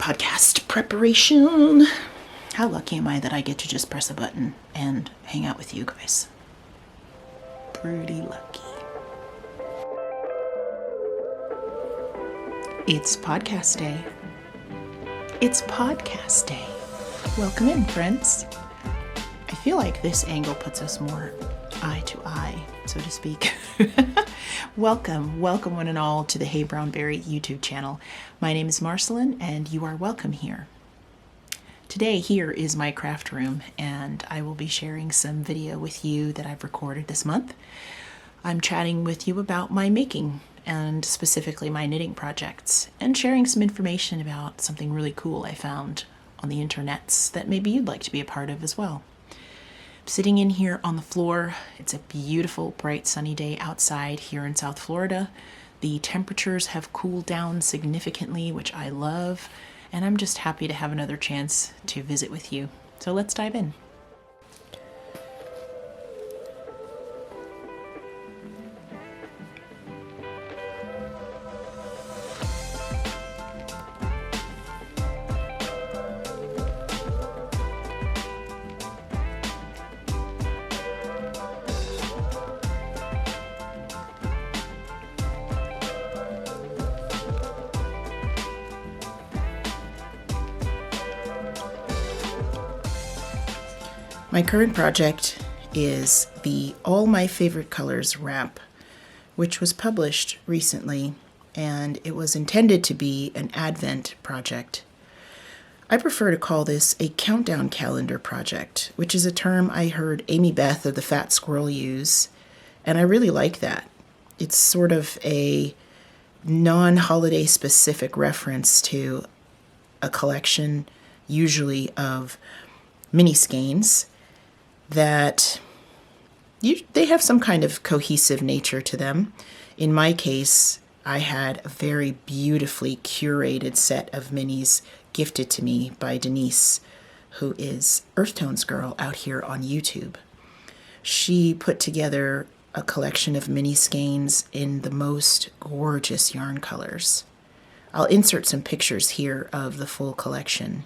podcast preparation. How lucky am I that I get to just press a button and hang out with you guys? Pretty lucky. It's podcast day. It's podcast day. Welcome in, friends. I feel like this angle puts us more eye to eye, so to speak. Welcome one and all to the Hey BrownBerry YouTube channel. My name is Marceline and you are welcome here. Today here is my craft room and I will be sharing some video with you that I've recorded this month. I'm chatting with you about my making and specifically my knitting projects and sharing some information about something really cool I found on the internets that maybe you'd like to be a part of as well. Sitting in here on the floor, it's a beautiful, bright, sunny day outside here in South Florida. The temperatures have cooled down significantly, which I love, and I'm just happy to have another chance to visit with you. So let's dive in. My current project is the All My Favorite Colors wrap, which was published recently, and it was intended to be an Advent project. I prefer to call this a countdown calendar project, which is a term I heard Amy Beth of the Fat Squirrel use, and I really like that. It's sort of a non-holiday specific reference to a collection, usually of mini skeins, that they have some kind of cohesive nature to them. In my case, I had a very beautifully curated set of minis gifted to me by Denise, who is Earth Tones Girl out here on YouTube. She put together a collection of mini skeins in the most gorgeous yarn colors. I'll insert some pictures here of the full collection.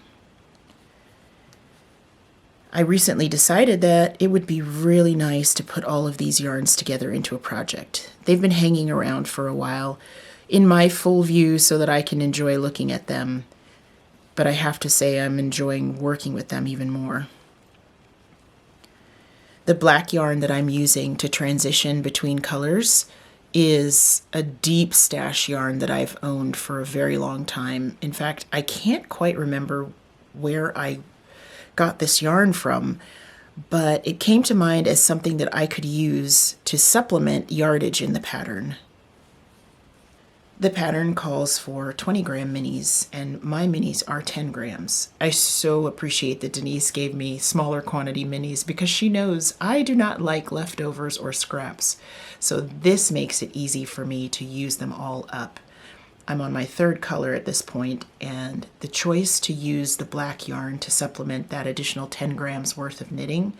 I recently decided that it would be really nice to put all of these yarns together into a project. They've been hanging around for a while in my full view so that I can enjoy looking at them, but I have to say I'm enjoying working with them even more. The black yarn that I'm using to transition between colors is a deep stash yarn that I've owned for a very long time. In fact, I can't quite remember where I got this yarn from, but it came to mind as something that I could use to supplement yardage in the pattern. The pattern calls for 20-gram minis, and my minis are 10 grams. I so appreciate that Denise gave me smaller quantity minis because she knows I do not like leftovers or scraps, so this makes it easy for me to use them all up. I'm on my third color at this point, and the choice to use the black yarn to supplement that additional 10 grams worth of knitting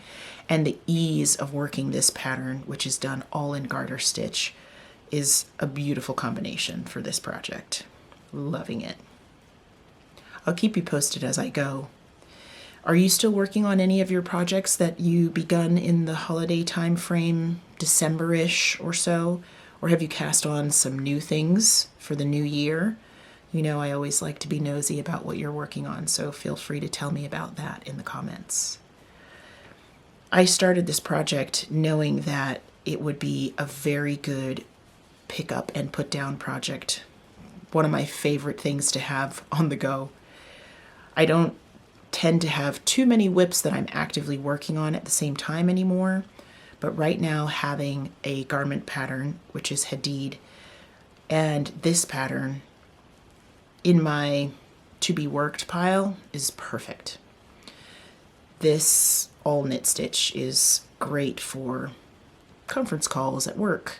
and the ease of working this pattern, which is done all in garter stitch, is a beautiful combination for this project. Loving it. I'll keep you posted as I go. Are you still working on any of your projects that you begun in the holiday time frame, December-ish or so? Or have you cast on some new things for the new year? You know, I always like to be nosy about what you're working on, so feel free to tell me about that in the comments. I started this project knowing that it would be a very good pick up and put down project. One of my favorite things to have on the go. I don't tend to have too many whips that I'm actively working on at the same time anymore. But right now, having a garment pattern, which is Hadid, and this pattern in my to-be worked pile is perfect. This all knit stitch is great for conference calls at work,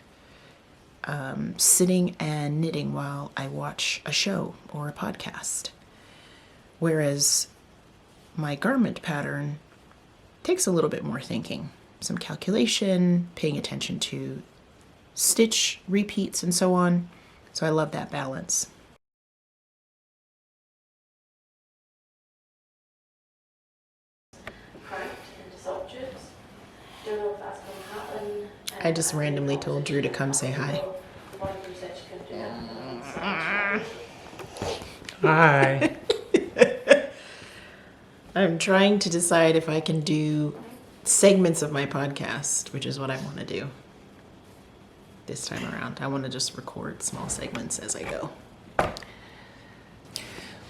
sitting and knitting while I watch a show or a podcast. Whereas my garment pattern takes a little bit more thinking. Some calculation, paying attention to stitch repeats and so on. So I love that balance. I just randomly told Drew to come say hi. Hi. I'm trying to decide if I can do segments of my podcast, which is what I want to do this time around. I want to just record small segments as I go.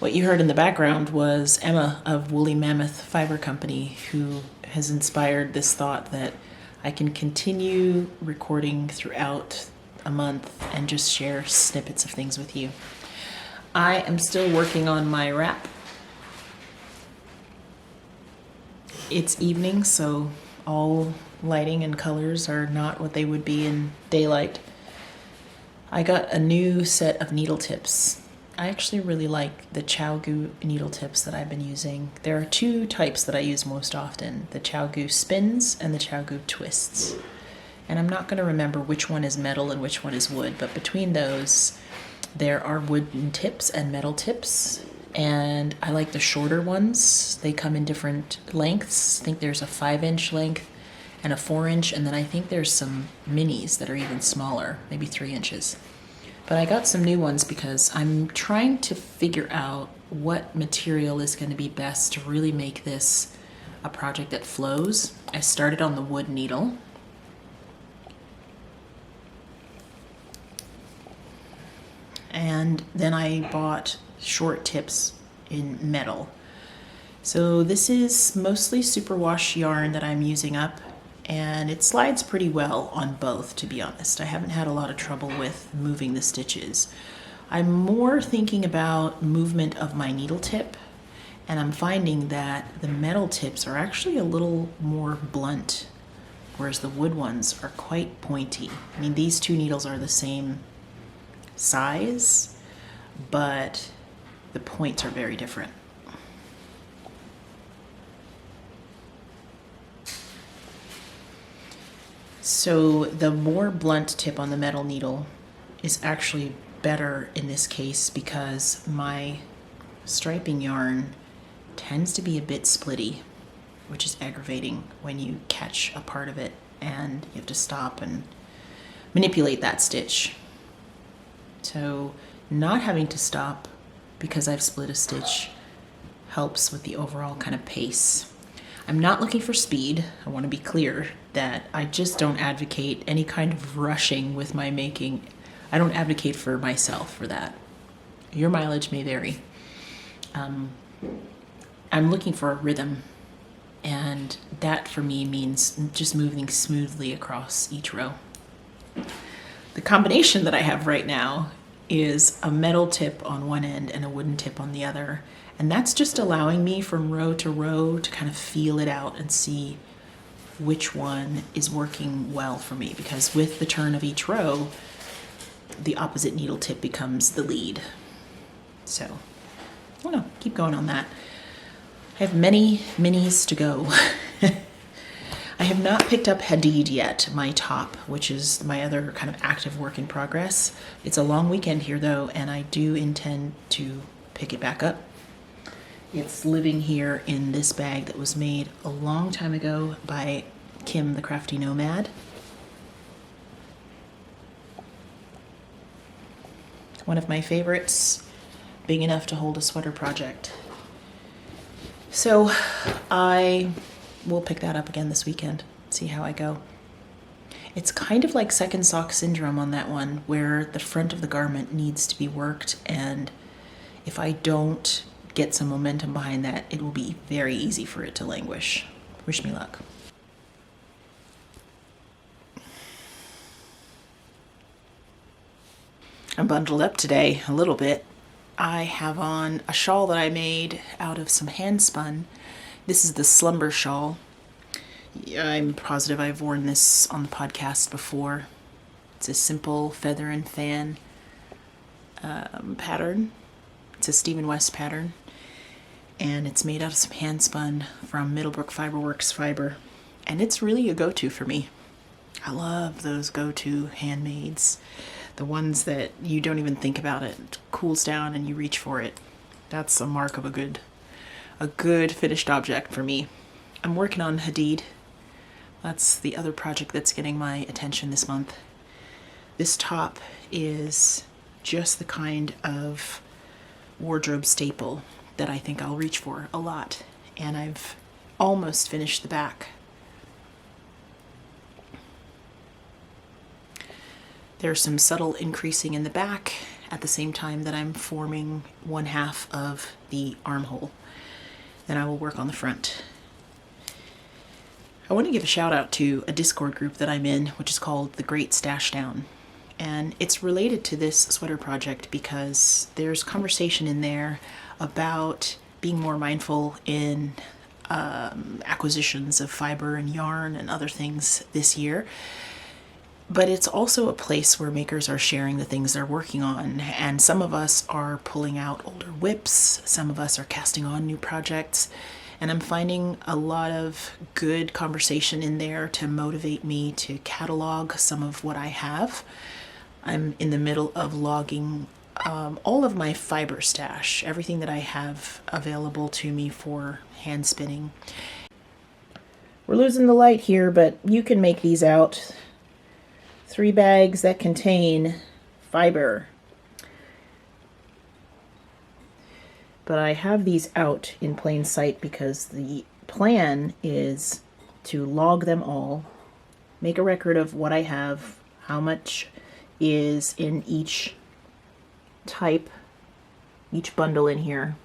What you heard in the background was Emma of Woolly Mammoth Fiber Company, who has inspired this thought that I can continue recording throughout a month and just share snippets of things with you. I am still working on my wrap. It's evening, so all lighting and colors are not what they would be in daylight. I got a new set of needle tips. I actually really like the ChowGoo needle tips that I've been using. There are two types that I use most often, the ChowGoo spins and the ChowGoo twists. And I'm not going to remember which one is metal and which one is wood, but between those, there are wooden tips and metal tips. And I like the shorter ones. They come in different lengths. I think there's a 5-inch length and a 4-inch, and then I think there's some minis that are even smaller, maybe 3 inches. But I got some new ones because I'm trying to figure out what material is going to be best to really make this a project that flows. I started on the wood needle. And then I bought short tips in metal. So this is mostly superwash yarn that I'm using up, and it slides pretty well on both, to be honest. I haven't had a lot of trouble with moving the stitches. I'm more thinking about movement of my needle tip, and I'm finding that the metal tips are actually a little more blunt, whereas the wood ones are quite pointy. I mean, these two needles are the same size, but the points are very different. So the more blunt tip on the metal needle is actually better in this case because my striping yarn tends to be a bit splitty, which is aggravating when you catch a part of it and you have to stop and manipulate that stitch. So not having to stop because I've split a stitch helps with the overall kind of pace. I'm not looking for speed. I want to be clear that I just don't advocate any kind of rushing with my making. I don't advocate for myself for that. Your mileage may vary. I'm looking for a rhythm, and that for me means just moving smoothly across each row. The combination that I have right now is a metal tip on one end and a wooden tip on the other. And that's just allowing me from row to row to kind of feel it out and see which one is working well for me. Because with the turn of each row, the opposite needle tip becomes the lead. So, I don't know, keep going on that. I have many minis to go. I have not picked up Hadid yet, my top, which is my other kind of active work in progress. It's a long weekend here though, and I do intend to pick it back up. It's living here in this bag that was made a long time ago by Kim, the Crafty Nomad. One of my favorites, big enough to hold a sweater project. So I will pick that up again this weekend, see how I go. It's kind of like second sock syndrome on that one, where the front of the garment needs to be worked, and if I don't get some momentum behind that, it will be very easy for it to languish. Wish me luck. I'm bundled up today a little bit. I have on a shawl that I made out of some handspun. This is the slumber shawl. I'm positive I've worn this on the podcast before. It's a simple feather and fan pattern. It's a Stephen West pattern. And it's made out of some handspun from Middlebrook Fiberworks fiber. And it's really a go-to for me. I love those go-to handmades. The ones that you don't even think about it. It cools down and you reach for it. That's a mark of a good finished object for me. I'm working on Hadid That's the other project that's getting my attention this month. This top is just the kind of wardrobe staple that I think I'll reach for a lot. And I've almost finished the back. There's some subtle increasing in the back at the same time that I'm forming one half of the armhole. Then I will work on the front. I want to give a shout out to a Discord group that I'm in, which is called The Great Stash Down. And it's related to this sweater project because there's conversation in there about being more mindful in acquisitions of fiber and yarn and other things this year. But it's also a place where makers are sharing the things they're working on. And some of us are pulling out older whips, some of us are casting on new projects. And I'm finding a lot of good conversation in there to motivate me to catalog some of what I have. I'm in the middle of logging all of my fiber stash, everything that I have available to me for hand spinning. We're losing the light here, but you can make these out. 3 bags that contain fiber. But I have these out in plain sight because the plan is to log them all, make a record of what I have, how much is in each type, each bundle in here,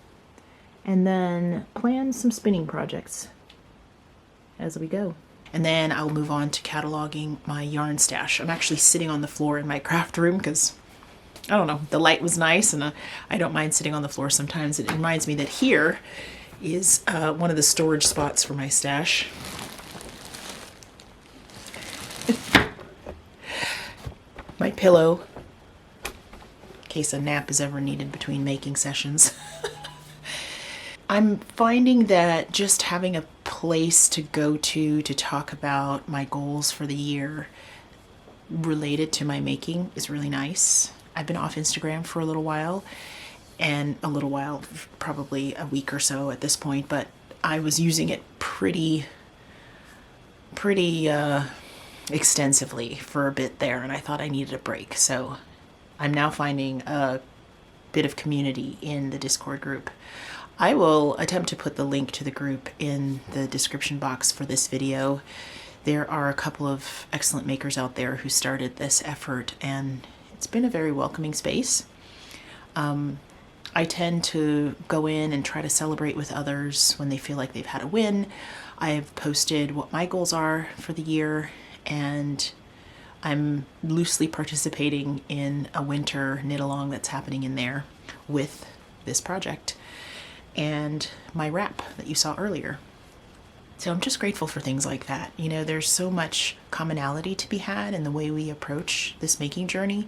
and then plan some spinning projects as we go. And then I'll move on to cataloging my yarn stash. I'm actually sitting on the floor in my craft room because, I don't know, the light was nice and I don't mind sitting on the floor sometimes. It reminds me that here is one of the storage spots for my stash. My pillow, in case a nap is ever needed between making sessions. I'm finding that just having a place to go to talk about my goals for the year related to my making is really nice. I've been off Instagram for a little while, probably a week or so at this point, but I was using it pretty extensively for a bit there, and I thought I needed a break. So I'm now finding a bit of community in the Discord group. I will attempt to put the link to the group in the description box for this video. There are a couple of excellent makers out there who started this effort, and it's been a very welcoming space. I tend to go in and try to celebrate with others when they feel like they've had a win. I've posted what my goals are for the year, and I'm loosely participating in a winter knit-along that's happening in there with this project and my wrap that you saw earlier. So I'm just grateful for things like that. You know, there's so much commonality to be had in the way we approach this making journey.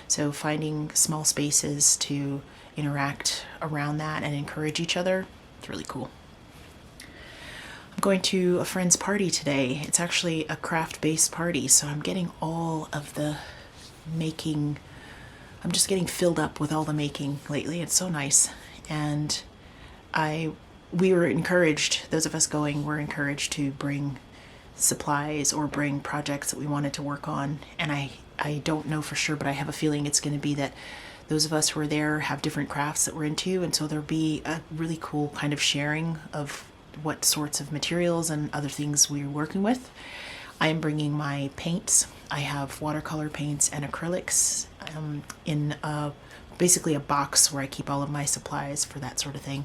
So finding small spaces to interact around that and encourage each other, it's really cool. I'm going to a friend's party today. It's actually a craft-based party, so I'm getting all of the making. I'm just getting filled up with all the making lately. It's so nice. And we were encouraged, those of us going were encouraged to bring supplies or bring projects that we wanted to work on. And I don't know for sure, but I have a feeling it's going to be that those of us who are there have different crafts that we're into, and so there'll be a really cool kind of sharing of what sorts of materials and other things we're working with. I am bringing my paints. I have watercolor paints and acrylics in basically a box where I keep all of my supplies for that sort of thing.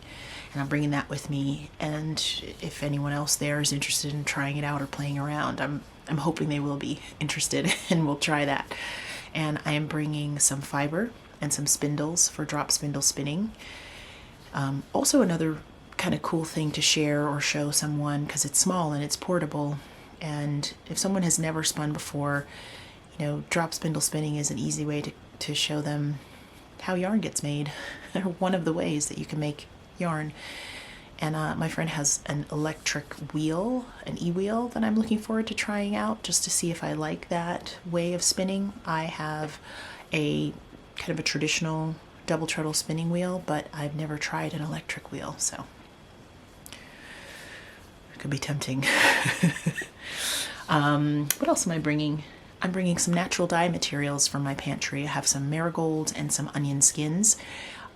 And I'm bringing that with me. And if anyone else there is interested in trying it out or playing around, I'm hoping they will be interested and we'll try that. And I am bringing some fiber and some spindles for drop spindle spinning. Also another kind of cool thing to share or show someone, because it's small and it's portable. And if someone has never spun before, you know, drop spindle spinning is an easy way to show them how yarn gets made, or one of the ways that you can make yarn. And my friend has an electric wheel, an e-wheel that I'm looking forward to trying out just to see if I like that way of spinning. I have a kind of a traditional double treadle spinning wheel, but I've never tried an electric wheel, so it could be tempting. What else am I bringing? I'm bringing some natural dye materials from my pantry. I have some marigolds and some onion skins.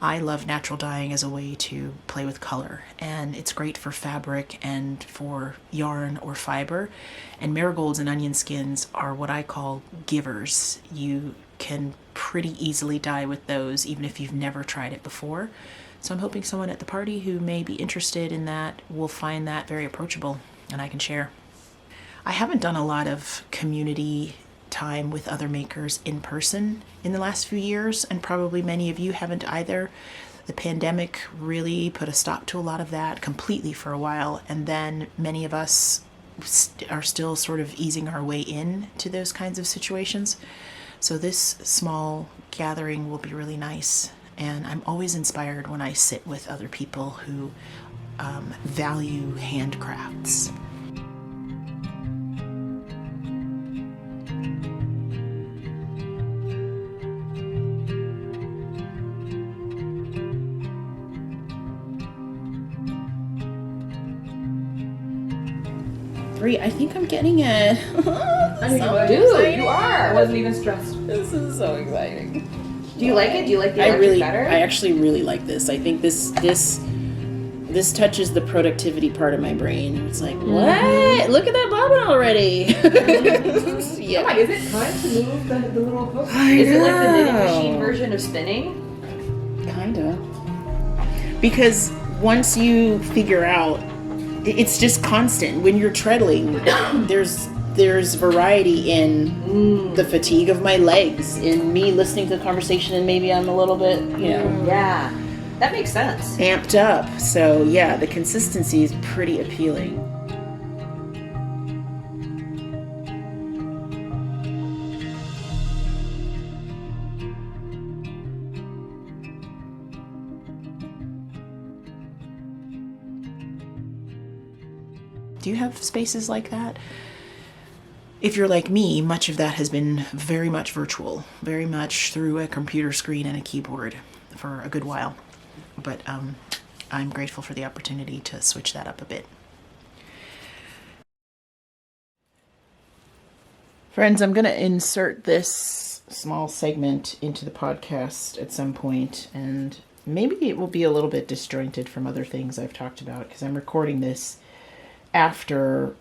I love natural dyeing as a way to play with color, and it's great for fabric and for yarn or fiber. And marigolds and onion skins are what I call givers. You can pretty easily dye with those even if you've never tried it before. So I'm hoping someone at the party who may be interested in that will find that very approachable and I can share. I haven't done a lot of community time with other makers in person in the last few years, and probably many of you haven't either. The pandemic really put a stop to a lot of that completely for a while, and then many of us are still sort of easing our way in to those kinds of situations. So this small gathering will be really nice, and I'm always inspired when I sit with other people who value handcrafts. I think I'm getting it. Dude, you are. I wasn't even stressed. This is so exciting. Do you like it? Do you like the electric better? I actually really like this. I think this touches the productivity part of my brain. It's like, what? Look at that bobbin already. Yeah. Oh, is it time to move the little hook? Is it like the knitting machine version of spinning? Kinda. Because once you figure out, it's just constant. When you're treadling, there's variety in the fatigue of my legs, in me listening to the conversation, and maybe I'm a little bit, Yeah, that makes sense. Amped up. So yeah, the consistency is pretty appealing. Do you have spaces like that? If you're like me, much of that has been very much virtual, very much through a computer screen and a keyboard for a good while. But I'm grateful for the opportunity to switch that up a bit. Friends, I'm going to insert this small segment into the podcast at some point, and maybe it will be a little bit disjointed from other things I've talked about, because I'm recording this after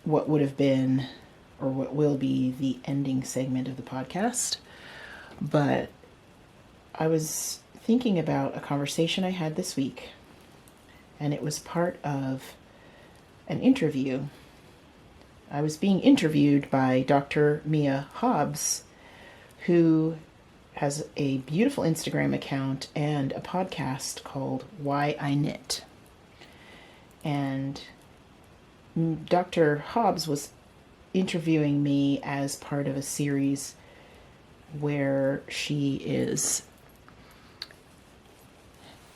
what would have been, or what will be, the ending segment of the podcast. But I was thinking about a conversation I had this week, and it was part of an interview. I was being interviewed by Dr. Mia Hobbs, who has a beautiful Instagram account and a podcast called Why I Knit. And Dr. Hobbs was interviewing me as part of a series where she is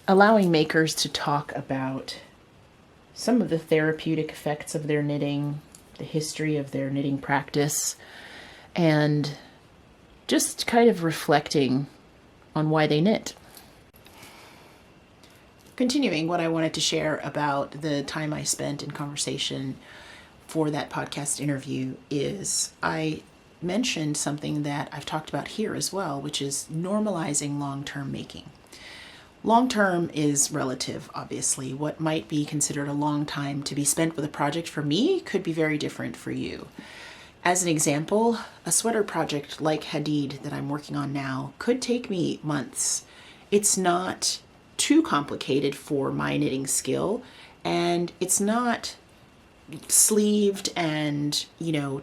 allowing makers to talk about some of the therapeutic effects of their knitting, the history of their knitting practice, and just kind of reflecting on why they knit. Continuing, what I wanted to share about the time I spent in conversation for that podcast interview is I mentioned something that I've talked about here as well, which is normalizing long-term making. Long-term is relative, obviously. What might be considered a long time to be spent with a project for me could be very different for you. As an example, a sweater project like Hadid that I'm working on now could take me months. It's not too complicated for my knitting skill, and it's not sleeved and,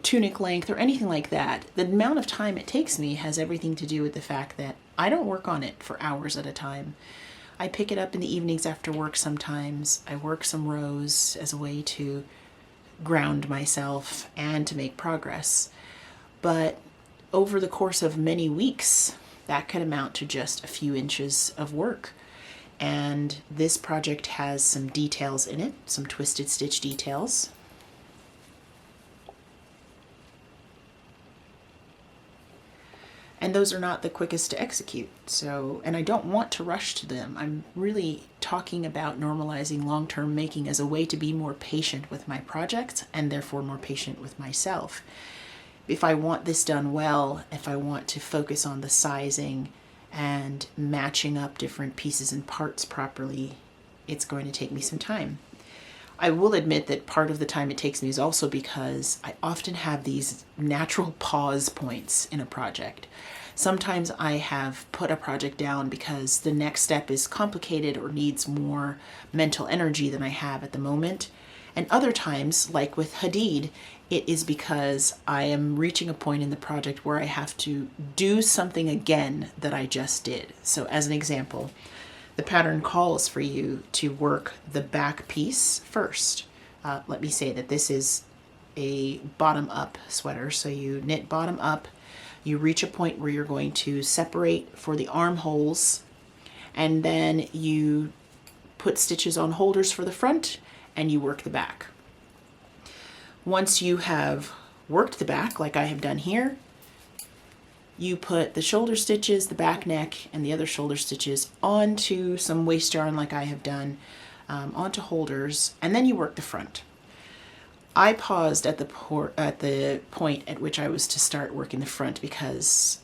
tunic length or anything like that. The amount of time it takes me has everything to do with the fact that I don't work on it for hours at a time. I pick it up in the evenings after work sometimes. I work some rows as a way to ground myself and to make progress. But over the course of many weeks, that could amount to just a few inches of work. And this project has some details in it, some twisted stitch details. And those are not the quickest to execute. So, and I don't want to rush to them. I'm really talking about normalizing long-term making as a way to be more patient with my projects and therefore more patient with myself. If I want this done well, if I want to focus on the sizing and matching up different pieces and parts properly, it's going to take me some time. I will admit that part of the time it takes me is also because I often have these natural pause points in a project. Sometimes I have put a project down because the next step is complicated or needs more mental energy than I have at the moment. And other times, like with Hadid, it is because I am reaching a point in the project where I have to do something again that I just did. So as an example, the pattern calls for you to work the back piece first. Let me say that this is a bottom-up sweater. So you knit bottom up, you reach a point where you're going to separate for the armholes, and then you put stitches on holders for the front, and you work the back. Once you have worked the back, like I have done here, you put the shoulder stitches, the back neck, and the other shoulder stitches onto some waste yarn like I have done, onto holders, and then you work the front. I paused at the point at which I was to start working the front because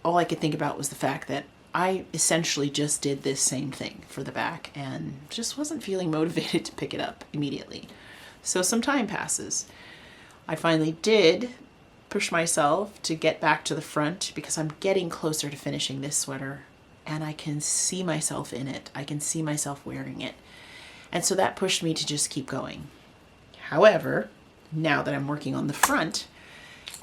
all I could think about was the fact that I essentially just did this same thing for the back and just wasn't feeling motivated to pick it up immediately. So some time passes. I finally did push myself to get back to the front because I'm getting closer to finishing this sweater and I can see myself in it. I can see myself wearing it. And so that pushed me to just keep going. However, now that I'm working on the front,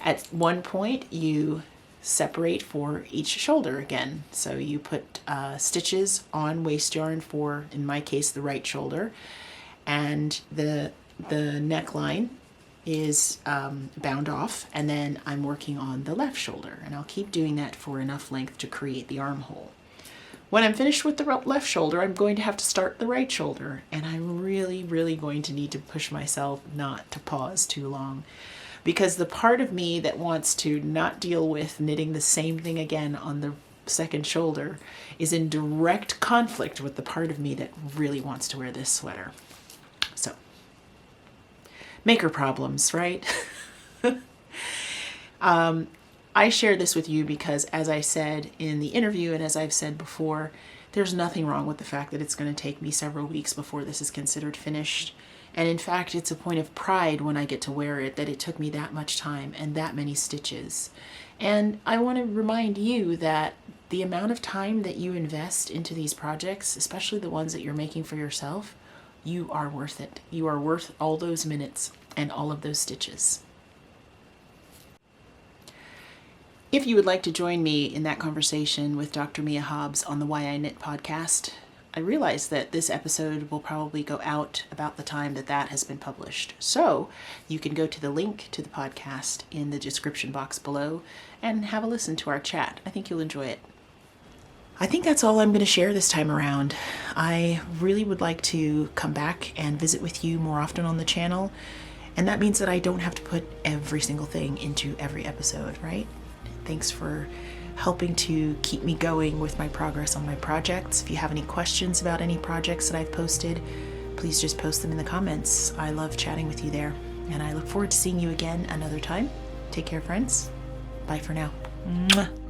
at one point you separate for each shoulder again. So you put stitches on waste yarn for, in my case, the right shoulder, and the neckline is bound off, and then I'm working on the left shoulder, and I'll keep doing that for enough length to create the armhole. When I'm finished with the left shoulder, I'm going to have to start the right shoulder, and I'm really, really going to need to push myself not to pause too long, because the part of me that wants to not deal with knitting the same thing again on the second shoulder is in direct conflict with the part of me that really wants to wear this sweater. So, maker problems, right? I share this with you because, as I said in the interview and as I've said before, there's nothing wrong with the fact that it's going to take me several weeks before this is considered finished. And in fact, it's a point of pride when I get to wear it that it took me that much time and that many stitches. And I want to remind you that the amount of time that you invest into these projects, especially the ones that you're making for yourself, you are worth it. You are worth all those minutes and all of those stitches. If you would like to join me in that conversation with Dr. Mia Hobbs on the Why I Knit podcast, I realize that this episode will probably go out about the time that that has been published. So you can go to the link to the podcast in the description box below and have a listen to our chat. I think you'll enjoy it. I think that's all I'm going to share this time around. I really would like to come back and visit with you more often on the channel. And that means that I don't have to put every single thing into every episode, right? Thanks for helping to keep me going with my progress on my projects. If you have any questions about any projects that I've posted, please just post them in the comments. I love chatting with you there. And I look forward to seeing you again another time. Take care, friends. Bye for now. Mwah.